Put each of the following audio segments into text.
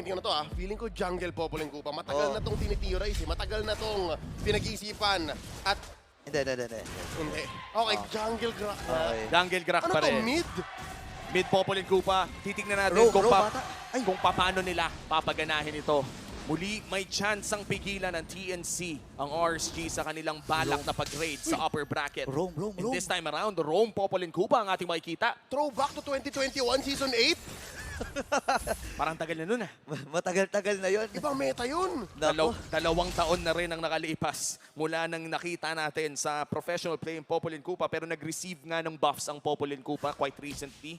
babanggitin ko na to feeling ko jungle Popol and Kupa. Matagal na tong tinitirize, matagal na tong pinag-iisipan. At Hindi. Okay, jungle Grak na. Okay. Jungle Grak Ano pa to, rin. mid? Mid Popol and Kupa. Titignan natin Roam, kung, roam ata. Ay. kung paano nila papaganahin ito. Muli, may chance ang pigilan ng TNC ang RSG sa kanilang balak na pag-raid sa upper bracket. Roam. And this time around, Roam, Popol and Kupa ang ating makikita. Throwback to 2021 Season 8? Parang tagal na nun Matagal-tagal na yun. Ibang meta yun. Nako. Dalawang taon na rin ang nakalipas mula nang nakita natin sa professional play ng Popol and Kupa, pero nag-receive nga ng buffs ang Popol and Kupa quite recently.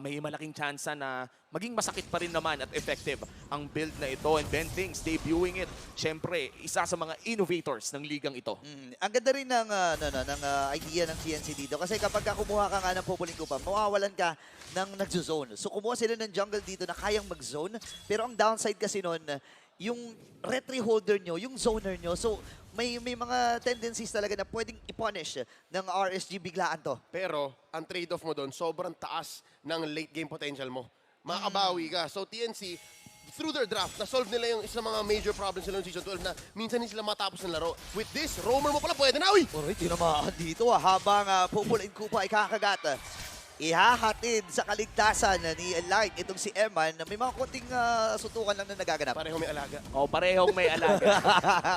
May malaking chance na maging masakit pa rin naman at effective ang build na ito. And Ben Things debuting it. Siyempre, isa sa mga innovators ng ligang ito. Ang ganda rin ng, idea ng TNC dito. Kasi kapag kumuha ka nga ng Popol and Kupa, mawawalan ka ng nagzo-zone. So kumuha sila ng jungle dito na kayang mag-zone. Pero ang downside kasi nun, yung retry holder nyo, yung zoner nyo, so may mga tendencies talaga na pwedeng i-punish ng RSG biglaan to. Pero, ang trade-off mo doon, sobrang taas ng late game potential mo. Makabawi ka. So, TNC, through their draft, na-solve nila yung isa mga major problems nila ng Season 12 na minsan hindi sila matapos ng laro. With this, roamer mo pala, pwede na, uy! Alright, tinamaan dito habang Popol and Kupa ay kakagat. Ihahatid sa kaligtasan ni Light itong si Eman na may mga konting sutukan lang na nagaganap. Pareho may alaga. Parehong may alaga.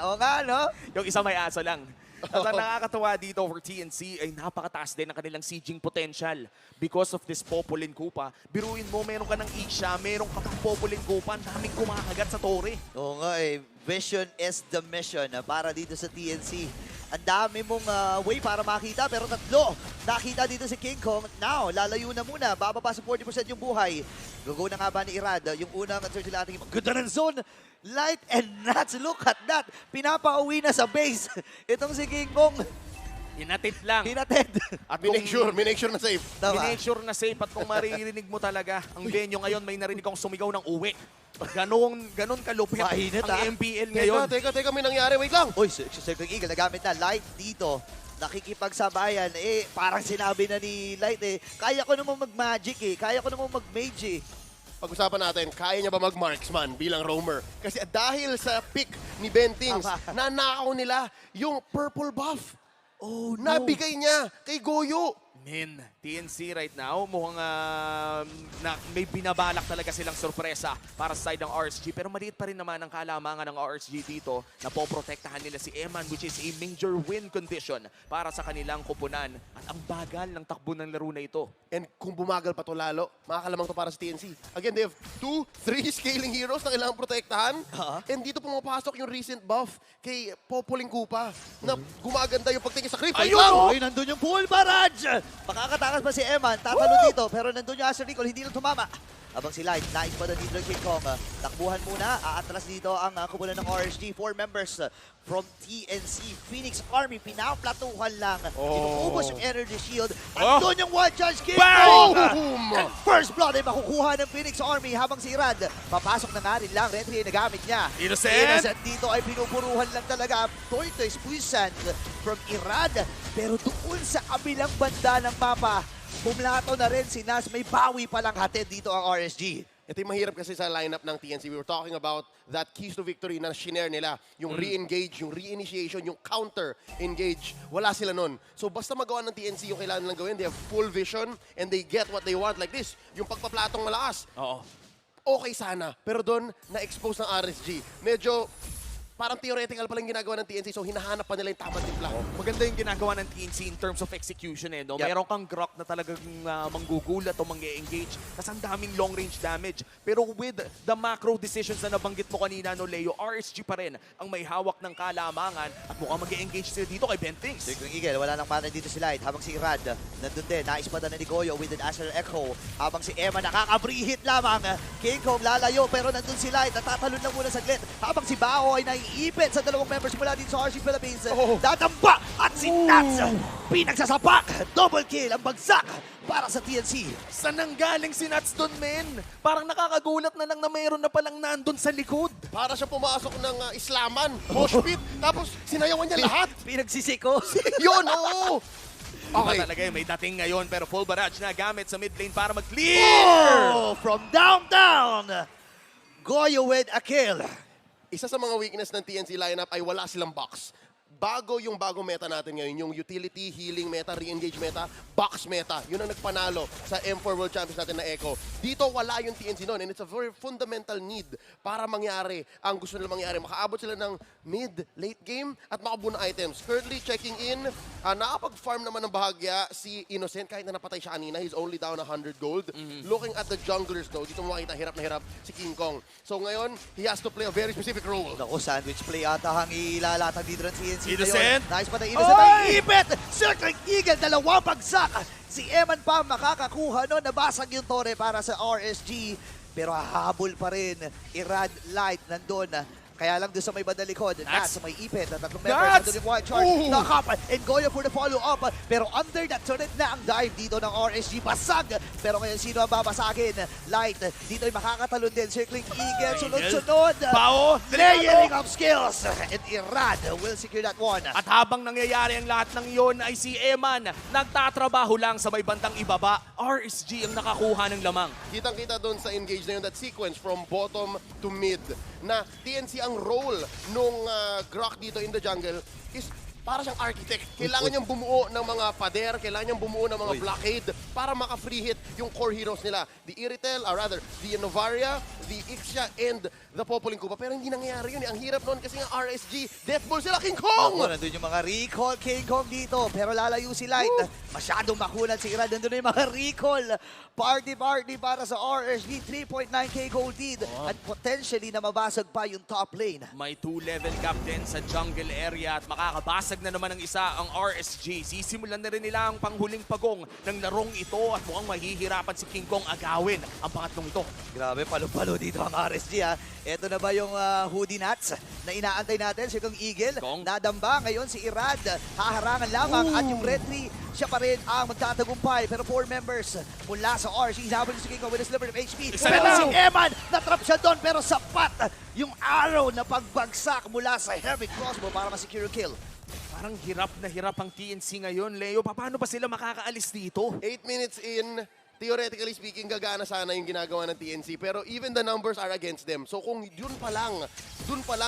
O nga, no? Yung isa may aso lang. At ang nakakatawa dito for TNC ay napakataas din ang kanilang sieging potential because of this Popol and Kupa. Biruin mo, meron ka ng Isha, meron ka pang Popol and Kupa, ang daming kumakagat sa tore. Oo nga vision is the mission para dito sa TNC. Ang dami mong way para makita pero tatlo nakita dito si King Kong. Now, lalayo na muna. Bababa sa 40% yung buhay. Gugo na nga ba ni Irad? Yung unang search nila ating ganda ng zone. Light and Nuts, look at that. Pinapauwi na sa base. Itong si King Kong. Hinatid lang. Hinatid. At Minake sure na safe. Minake sure na safe at kung maririnig mo talaga, ang venue ngayon may narinig kong sumigaw ng uwi. Ganon kalupit Mainit, ang MPL ngayon. Teka, may nangyari. Wait lang. Uy, Circle Eagle, nagamit na. Light dito. Nakikipagsabayan. Parang sinabi na ni Light kaya ko namang mag-magic kaya ko namang mag-mage Pag-usapan natin, kaya niya ba mag-marksman bilang roamer? Kasi dahil sa pick ni Ben Things, nanakaw nila yung purple buff. Oh, no. Nabigay niya kay Goyo. Men, TNC right now, mukhang may binabalak talaga silang sorpresa para sa side ng RSG. Pero maliit pa rin naman ang kalamangan ng RSG dito na poprotektahan nila si Eman, which is a major win condition para sa kanilang kupunan. At ang bagal ng takbo ng laro na ito. And kung bumagal pa to lalo, makakalamang to para sa TNC. Again, they have 2, 3 scaling heroes na kailangang protektahan. And dito pumapasok yung recent buff kay Popol and Kupa na gumaganda yung pagtingin sa creep. Ayun, nandun yung full barrage! Makakatakas pa si Eman, tatalo dito, pero nandun yung Acer Nicole, hindi lang tumama. Habang si Light, nais pa na dito ng King Kong. Takbuhan muna, aatras dito ang kupunan ng RSG. 4 members from TNC Phoenix Army, pinaplatuhan lang. Inuubos yung energy shield. Andun yung one charge King Kong! And first blood ay makukuha ng Phoenix Army habang si Irad, papasok na nga rin lang, retry na gamit niya. Innocent dito ay pinupuruhan lang talaga. Tortoise puissant from Irad. Pero doon sa kabilang banda ng mapa, bumlato na rin si Nas. May bawi palang hatid dito ang RSG. Ito yung mahirap kasi sa lineup ng TNC. We were talking about that keys to victory na shinare nila. Yung re-engage, yung re-initiation, yung counter-engage. Wala sila nun. So basta magawa ng TNC yung kailangan nilang gawin, they have full vision and they get what they want. Like this, yung pagpaplatong malakas. Okay sana. Pero doon, na-expose ng RSG. Medyo parang theoretical pa lang ginagawa ng TNC, so hinahanap pa nila yung tamang timpla. Maganda yung ginagawa ng TNC in terms of execution no? Yep. Meron kang Grok na talagang manggugulat o mang-engage. Tapos ang daming long-range damage. Pero with the macro decisions na nabanggit mo kanina, no, Leo, RSG pa rin ang may hawak ng kalamangan at mukhang mag-engage sila dito kay Ben Things. Circling Eagle, wala nang mana dito si Light. Habang si Irad, nandun din, naispada na ni Goyo with an Acer Echo. Habang si Emma nakaka-preheat lamang. King Kong lalayo, pero nandun si Light. Natatalon lang muna saglit. Habang si Bao ay naiipit sa dalawang members mula dito sa RSG Philippines. Dadamba at si Nats pinagsasapak. Double kill ang bagsak para sa TNC. Saan nanggaling si Nats doon, men? Parang nakakagulat na lang na mayroon na palang nandun sa likod. Para siya pumasok ng islaman, moshpit, tapos sinayawan niya lahat. Pinagsisiko. Yun, oo. Okay. Okay. Talaga may dating ngayon pero full barrage na gamit sa mid lane para mag-clear. From downtown. Goyo with a kill. Isa sa mga weakness ng TNC lineup ay wala silang box. Bago yung bagong meta natin ngayon, yung utility, healing meta, re-engage meta, box meta. Yun ang nagpanalo sa M4 World Champions natin na Echo. Dito wala yung TNC noon and it's a very fundamental need para mangyari ang gusto nila mangyari. Makaabot sila ng mid, late game at makabuo ng items. Currently checking in, nakapag-farm naman ng bahagya si Innocent kahit na napatay siya kanina. He's only down 100 gold. Looking at the junglers though, dito mo makita hirap na hirap si King Kong. So ngayon, he has to play a very specific role. Naku, sandwich play ata ang ilalatag dito ng TNC Innocent. ngayon. Nice pa na Innocent ay ipit! Circling Eagle, dalawang bagsak! Si Eman pa makakakuha no, nabasag yung tore para sa RSG. Pero hahabol pa rin, Irad Light nandun. Kaya lang doon sa may bandang likod, Nats sa may ipit, at tatlong members nandun yung wild charge, knock-up, and Goyo for the follow-up. Pero under that turret na ang dive dito ng RSG, basag. Pero ngayon, sino ang babasagin? Light, dito ay makakatalon din, circling Eagle, sunod-sunod. Pao, Layering of skills, and Irad will secure that one. At habang nangyayari ang lahat ng iyon ay si Eman nagtatrabaho lang sa may bandang ibaba. RSG ang nakakuha ng lamang. Kitang-kita doon sa engage na yun, that sequence from bottom to mid, na TNC ang role nung Grok dito in the jungle is para siyang architect. Kailangan niyang bumuo ng mga pader, kailangan niyang bumuo ng mga blockade para maka-free hit yung core heroes nila. The Iritel, or rather, the Novaria, the Ixia, and the Popolin Kupa. Pero hindi nangyayari yun. Ang hirap noon kasi nga RSG, Death Ball sila, King Kong! Nandun yung mga recall King Kong dito, pero lalayo si Light. Masyadong makunan si Irad. Nandun yung mga recall. Party para sa RSG, 3.9k gold lead. At potentially na mabasag pa yung top lane. May 2-level gap din sa jungle area at makakabasag na naman ang isa ang RSG. Sisimulan na rin nila ang panghuling pagong ng larong ito at mukhang mahihirapan si King Kong agawin ang pangatlong ito. Grabe, palo-palo dito ang RSG ha. Ito na ba yung Hoodie Nats na inaantay natin? Si Kong Eagle, Kong. nadamba ngayon si Irad. Haharangan lamang at yung Red 3, siya pa rin ang magtatagumpay. Pero 4 members mula sa RSG. Habol si King Kong with a sliver of HP. Isa Pero lang. si Eman, natrap siya doon pero sapat yung arrow na pagbagsak mula sa heavy crossbow para ma-secure yung kill. Parang hirap na hirap ang TNC ngayon, Leo. Paano ba sila makakaalis dito? 8 minutes in, theoretically speaking, gagana sana yung ginagawa ng TNC. Pero even the numbers are against them. So kung dun pa lang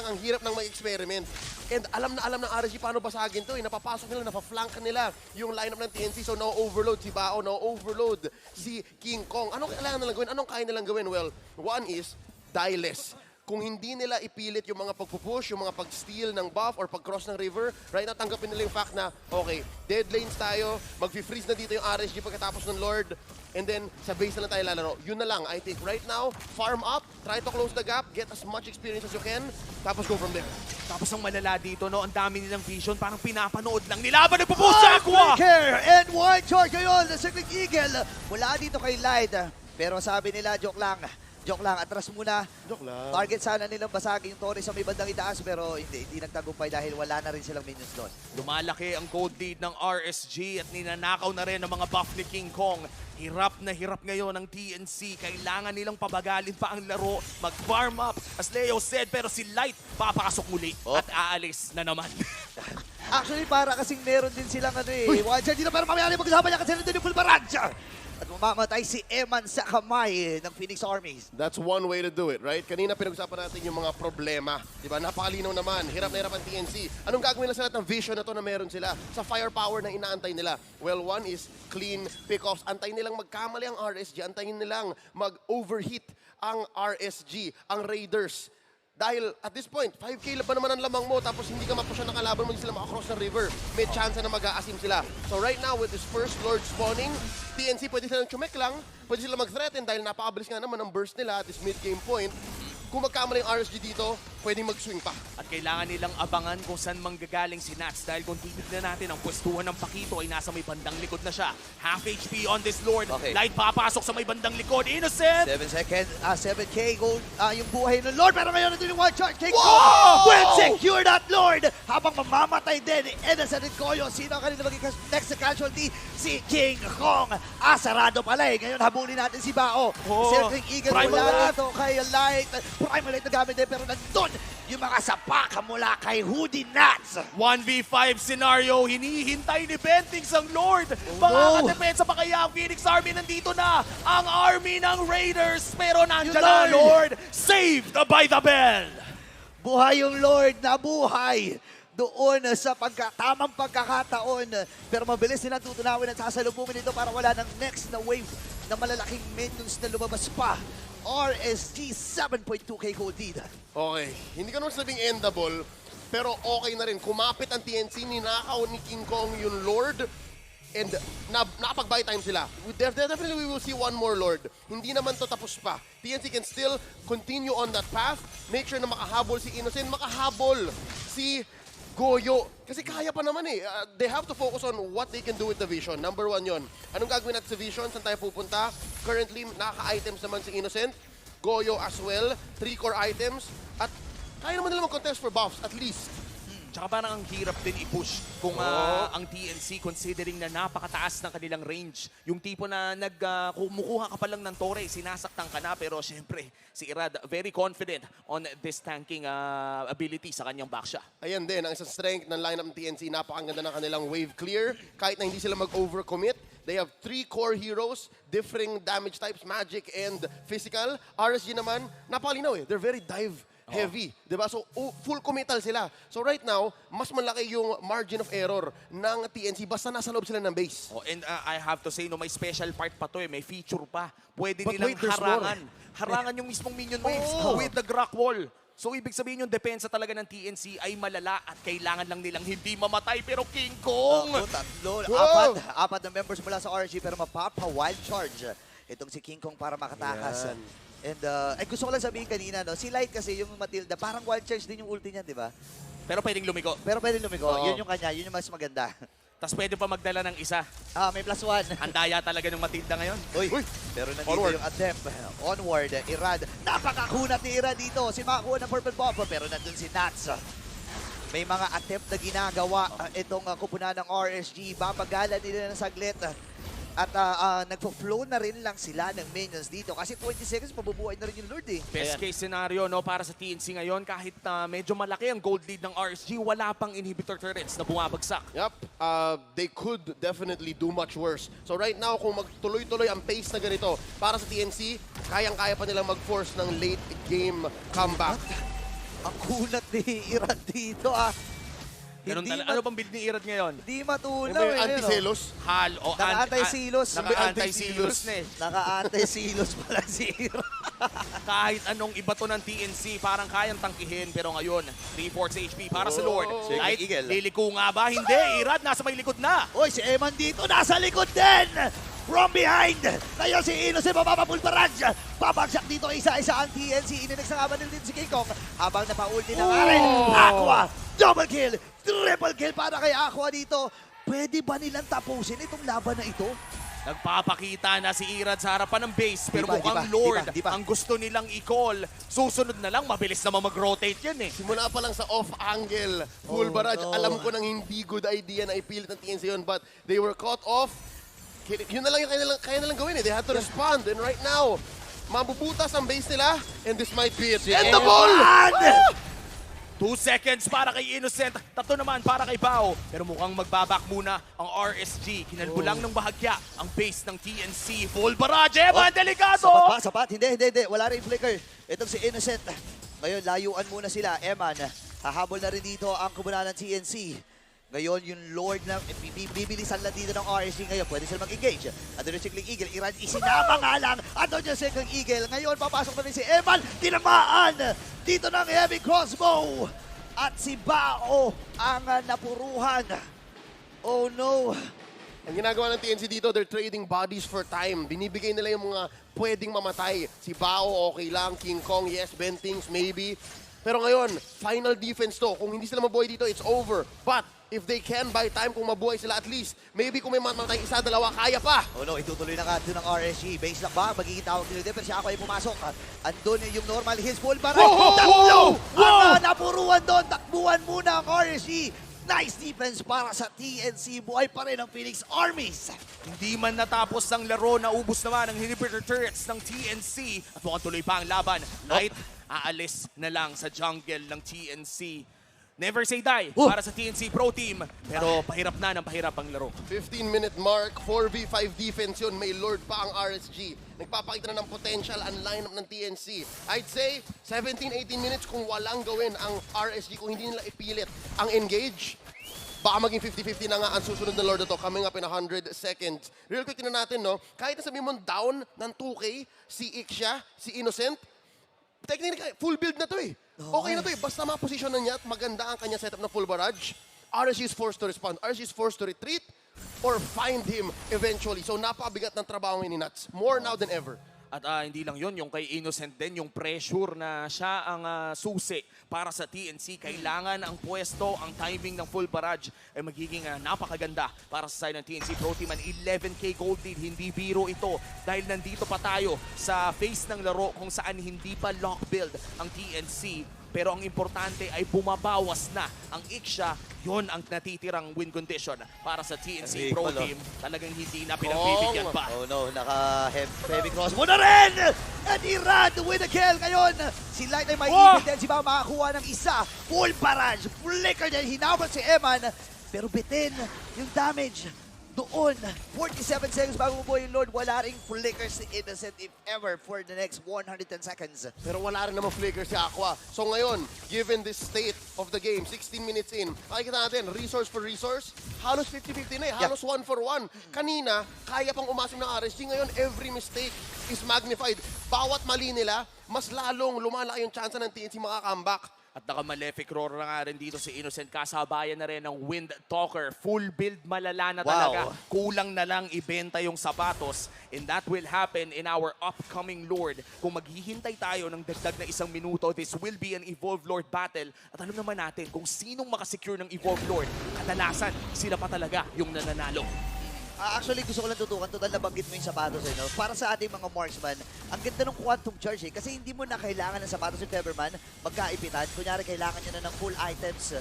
ang hirap ng mag-experiment. And alam ng RSG paano basagin to. Napapasok nila, napaflank nila yung lineup ng TNC. So na-overload si Bao, na-overload si King Kong. Anong kailangan nilang gawin? Anong kaya nilang gawin? Well, one is die less. Kung hindi nila ipilit yung mga pagpupush, yung mga pag-steal ng buff or pag-cross ng river, right now tanggapin nila yung fact na, okay, dead lanes tayo, mag-freeze na dito yung RSG pagkatapos ng Lord, and then sa base na lang tayo lalaro. Yun na lang, I think right now, farm up, try to close the gap, get as much experience as you can, tapos go from there. Tapos ang malala dito, no, ang dami nilang vision, parang pinapanood lang nila. Ba nagpupush sa Aqua? Care and wide charge ngayon. The Circling Eagle mula dito kay Light. Pero sabi nila, joke lang, atras muna. Joke lang. Target sana nilang basagin yung Torres sa may bandang itaas pero hindi nagtagumpay dahil wala na rin silang minions doon. Lumalaki ang gold lead ng RSG at ninanakaw na rin ang mga buff ni King Kong. Hirap na hirap ngayon ang TNC. Kailangan nilang pabagalin pa ang laro, mag-farm up, as Leo said, pero si Light papasok muli at aalis na naman. Actually, para kasing meron din silang wide charge dito pero mamaya mag-usapan niya kasi nandun yung full barrage. At mamamatay si Eman sa kamay ng Phoenix Armies. That's one way to do it, right? Kanina pinag-usapan natin yung mga problema. Diba? Napakalinaw naman. Hirap na hirap ang TNC. Anong gagawin nila sa lahat ng vision na to na meron sila? Sa firepower na inaantay nila? Well, one is clean pickoffs. Antayin nilang magkamali ang RSG. Antayin nilang mag-overheat ang RSG, ang Raiders. Dahil at this point, 5k ba naman ang lamang mo tapos hindi ka mapusya ng kalaban mo, hindi sila makakross ng river. May chance na mag-aasim sila. So right now, with this first Lord spawning, TNC pwede silang chumek lang, pwede sila mag-threaten dahil napakabilis nga naman ang burst nila at this mid-game point. Kung magkamali yung RSG dito, pwedeng mag-swing pa. At kailangan nilang abangan kung saan manggagaling si Nats dahil kung titignan natin ang pwestuhan ng Pakito ay nasa may bandang likod na siya. Half HP on this Lord. Okay. Light papasok sa may bandang likod. Innocent! 7k gold yung buhay ng Lord. Pero ngayon nandun yung one charge. King Wow! Kong will secure that Lord. Habang mamamatay din, Innocent and Goyo. Sino ang kanina maging next na casualty? Si King Kong. Sarado pala eh. Ngayon habulin natin si Bao. Oh, Circling Eagle Primal mula Light. dito kay Light. Primal Light na gamit din pero nandun yung mga sapak mula kay Hoodie Nuts. 1v5 scenario, hinihintay ni Bentings ang Lord. Makakadepensa pa kaya ang Phoenix Army? Nandito na ang army ng Raiders. Pero nandyan na Lord, saved by the bell. Buhay yung Lord, nabuhay doon sa tamang pagkakataon. Pero mabilis nilang tutunawin at sasalubungin ito para wala ng next na wave na malalaking minions na lumabas pa. RSG 7.2k gold lead. Okay, hindi ko naman sabing endable, pero okay na rin. Kumapit ang TNC, ninakaw ni King Kong yung Lord, and nakapag-buy time sila. Definitely we will see one more Lord. Hindi naman to tapos pa. TNC can still continue on that path, make sure na makahabol si Innocent, makahabol si Goyo. Kasi kaya pa naman eh. They have to focus on what they can do with the Vision. Number 1 yon. Anong gagawin natin sa Vision? Saan tayo pupunta? Currently, nakaka-items naman si Innocent. Goyo as well. 3 core items. At kaya naman nila mag-contest for buffs, at least. Tsaka parang ang hirap din i-push kung ang TNC considering na napakataas ng kanilang range. Yung tipo na kumukuha ka pa lang ng tore, sinasaktan ka na, pero syempre si Irad very confident on this tanking ability sa kanyang backsha. Ayan din, ang isang strength ng lineup ng TNC, napakaganda ng kanilang wave clear. Kahit na hindi sila mag-overcommit, they have 3 core heroes, differing damage types, magic and physical. RSG naman, napakalinaw eh. They're very dive heavy, diba? So, full committal sila. So, right now, mas malaki yung margin of error ng TNC basta nasa loob sila ng base. Oh, and I have to say, no, may special part pa to eh. May feature pa. Pwede But nilang wait, there's more. harangan yung mismong minion waves with the Grok Wall. So, ibig sabihin yung depensa talaga ng TNC ay malala at kailangan lang nilang hindi mamatay. Pero King Kong! Tatlo, Wow! apat na members mula sa RSG pero mapapa-wild charge itong si King Kong para makatakas. Yan. And gusto ko lang sabihin kanina, no, si Light kasi yung Matilda, parang wild charge din yung ulti niya, di ba? Pero pwedeng lumiko. Pero pwede lumiko, Oo. yun yung kanya, yun yung mas maganda. Tapos pwede pa magdala ng isa. May +1. Ang daya talaga ng Matilda ngayon. Uy, pero nandito Onward. yung attempt. Onward, Irad. Napakakunat ni Irad dito. Si makakuha ng purple bomb, pero nandun si Nats. May mga attempt na ginagawa itong kupunan ng RSG. Babagalan nila ng saglit. At nagpo-flow na rin lang sila ng minions dito. Kasi 20 seconds, mabubuhay na rin yung Lord eh. Best case scenario no para sa TNC ngayon, kahit medyo malaki ang gold lead ng RSG, wala pang inhibitor turrets na bumabagsak. Yep, they could definitely do much worse. So right now, kung magtuloy-tuloy ang pace na ganito, para sa TNC, kayang-kaya pa nilang mag-force ng late game comeback. Ang kunat ni Irad dito Ganun ano bang build ni Irad ngayon? Hindi matulaw May eh. anti-selos. Naka-anti-silos. Naka-anti-silos na eh. Naka-anti-silos pala si Irad. Kahit anong iba to ng TNC, parang kayang tangkihin. Pero ngayon, 3-4 HP para sa Lord. Oh. Light, Eagle. liliko nga ba? Hindi, Irad, nasa may likod na. Uy, si Eman dito, nasa likod din! From behind! Ngayon si Innocent, mapapapulparad! Babagsak dito isa-isa ang TNC. Ininex na nga ba dito si King Kong? Habang napaulti na nga rin. Aqua! Double kill! Triple kill para kay Aqua dito. Pwede ba nilang tapusin itong laban na ito? Nagpapakita na si Irad sa harapan ng base. Pero Di mukhang ba, Lord di ba? ang gusto nilang i-call. Susunod na lang, mabilis naman mag-rotate yan eh. Simula pa lang sa off-angle, full barrage. no. Alam ko nang hindi good idea na ipilit ng TNC yun, but they were caught off. Yun na lang yung kaya nilang gawin eh. They had to respond. And right now, mabubutas ang base nila, and this might be it. End the ball! 2 seconds para kay Innocent, 3 naman para kay Bao. Pero mukhang magbabak muna ang RSG. Kinalbulang ng bahagya ang base ng TNC. Full barrage, Eman, delikado! Sapat ba? Sapat? Hindi. Wala rin flicker. Itong si Innocent. Ngayon, layuan muna sila. Eman, hahabol na rin dito ang kumunan ng TNC. Ngayon, yung Lord na bibilisan lang dito ng RSG ngayon. Pwede sila mag-engage. Andun yung Circling Eagle. Iran, isinama nga lang. Andun yung Circling Eagle. Ngayon, papasok na rin si Eman. Tinamaan dito ng heavy crossbow. At si Bao ang napuruhan. Oh no. Ang ginagawa ng TNC dito, they're trading bodies for time. Binibigay nila yung mga pwedeng mamatay. Si Bao, okay lang. King Kong, yes. Bentings, maybe. Pero ngayon, final defense to. Kung hindi sila mabuhay dito, it's over. But if they can buy time, kung mabuhay sila at least, maybe kung may mamatay isa, dalawa, kaya pa. Oh no, itutuloy na nga doon ng RSG. Base lock ba? Magiging tawag nila din. Pero si Ako ay pumasok. Andun yung normal hits full barrage. Takbo! Ang napuruan doon. Takbuhan muna ang RSG. Nice defense para sa TNC. Buhay pa rin ang Phoenix Armies. Hindi man natapos ang laro, naubos naman ang inhibitor turrets ng TNC. At mukhang tuloy pa ang laban. Knight aalis na lang sa jungle ng TNC. Never say die Oh. para sa TNC Pro Team. Pero pahirap na ng pahirap ang laro. 15-minute mark, 4v5 defense yun. May Lord pa ang RSG. Nagpapakita na ng potential ang lineup ng TNC. I'd say 17-18 minutes kung walang gawin ang RSG, kung hindi nila ipilit ang engage. Baka maging 50-50 na nga ang susunod na Lord na to, coming up in 100 seconds. Real quick, tingnan natin, no? Kahit na sabihin mo down ng 2K, si Ixia, si Innocent, technically, full build na to eh. Okay na to eh. Basta maposisyonan niya at maganda ang kanya setup na full barrage, RSG is forced to respond. RSG is forced to retreat or find him eventually. So napakabigat ng trabaho ni Nuts. More now than ever. At hindi lang yon, yung kay Innocent din, yung pressure na siya ang susi para sa TNC. Kailangan ang pwesto, ang timing ng full barrage ay magiging napakaganda para sa side ng TNC Pro Team. An 11K gold lead, hindi biro ito dahil nandito pa tayo sa phase ng laro kung saan hindi pa lock build ang TNC. Pero ang importante ay bumabawas na ang Ixia. Yon ang natitirang win condition para sa TNC Pro Rico, Team. Talagang hindi na pinagbibigyan pa. Oh no, naka-heavy cross mo na rin! And Iran to win a kill ngayon! Si Light ay may Wow! ibig din, si Bao makakuha ng isa. Full barrage, flicker niya, hinabot si Eman. Pero bitin yung damage doon. 47 seconds bago mabuhay yung Lord. Wala ring flickers si Innocent if ever for the next 110 seconds. Pero wala rin naman flicker si Aqua. So ngayon, given this state of the game, 16 minutes in, makikita natin, resource for resource, halos 50-50 na eh. Halos 1 for 1. Kanina, kaya pang umasim ng RSG. Ngayon, every mistake is magnified. Bawat mali nila, mas lalong lumalaki yung chance ng TNC makakambak. At naka-malefic roar na nga rin dito si Innocent. Kasabayan na rin ng Wind Talker. Full build malala na talaga. Wow. Kulang na lang ibenta yung sapatos. And that will happen in our upcoming Lord. Kung maghihintay tayo ng dagdag na 1 minuto, this will be an Evolved Lord battle. At alam naman natin kung sinong makasecure ng Evolved Lord, kadalasan sila pa talaga yung nananalo. Actually, gusto ko lang tutukan, total nabanggit mo yung sapatos. Eh, no? Para sa ating mga marksman, ang ganda ng quantum charge eh. Kasi hindi mo na kailangan ng sapatos yung Featherman magkaipitan. Kunyari, kailangan niya na ng full items.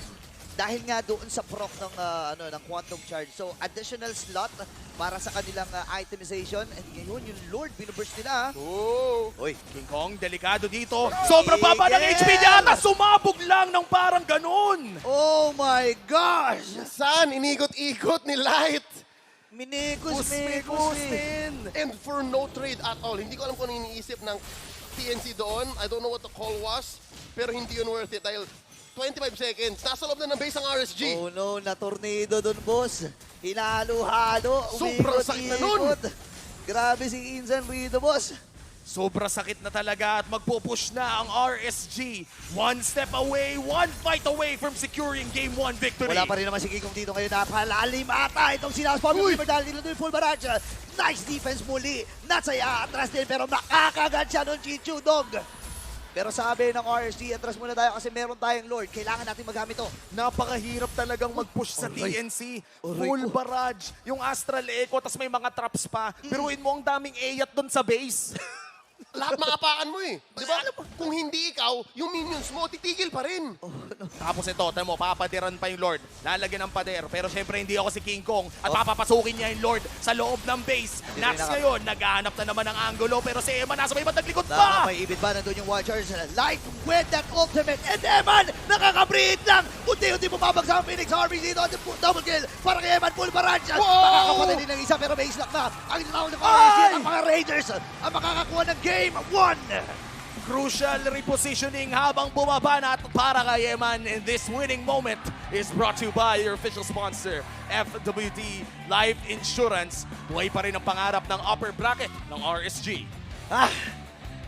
Dahil nga doon sa proc ng, ng quantum charge. So, additional slot para sa kanilang itemization. And ngayon, yung Lord, binuburst nila. Oh! Uy, King Kong, delikado dito. Sobrang baba ng HP niya at sumabog lang ng parang ganun. oh my gosh! Saan? Inigot-igot ni Light. Minikus, And for no trade at all. Hindi ko alam kung ano iniisip ng TNC doon. I don't know what the call was. Pero hindi yun worth it dahil 25 seconds. Nasa loob na ng base ang RSG. Oh no, na-tornado doon, boss. Hinalo-halo, Sobrang sakit na nun. umikot-ikot. Grabe si Inzan rito, boss. Sobra sakit na talaga at magpupush na ang RSG. One step away, one fight away from securing Game 1 victory. Wala pa rin naman si Kingkong dito ngayon. Napalalim ata itong sinaspawn ng River dahil nila doon full barrage. Nice defense muli. Natsay atras din pero makakagat siya doon Chichu Dog. Pero sabi ng RSG, atras muna tayo kasi meron tayong Lord. Kailangan natin magamit to. Napakahirap talagang mag-push sa TNC. Full barrage, yung Astral Echo, tas may mga traps pa. Biruin mo ang daming Eyat doon sa base. Lahat maapakan mo eh. Di ba? Kung hindi ikaw, yung minions mo, titigil pa rin. Tapos ito, tamo mo, papadiran pa yung Lord. Lalagyan ng pader. Pero syempre hindi ako si King Kong. At papapasukin niya yung Lord sa loob ng base. Nuts ngayon, naghahanap na naman ng angulo. Pero si Eman nasa may bandang likod pa. May ibig ba nandun yung Watchers? Light with that ultimate. And Eman, nakaka-breathe lang. Unti-unti bumabagsak ang Phoenix Army dito. At double kill para kay Eman. Full barrage. Makakapatay din ng isa pero may islock na. Ang tawag ng RSG at ang mga Raiders ang makakakuha ng Game 1. Crucial repositioning habang bumaba na at para kay Eman. And this winning moment is brought to you by your official sponsor, FWD Life Insurance. Buhay pa rin ang pangarap ng upper bracket ng RSG.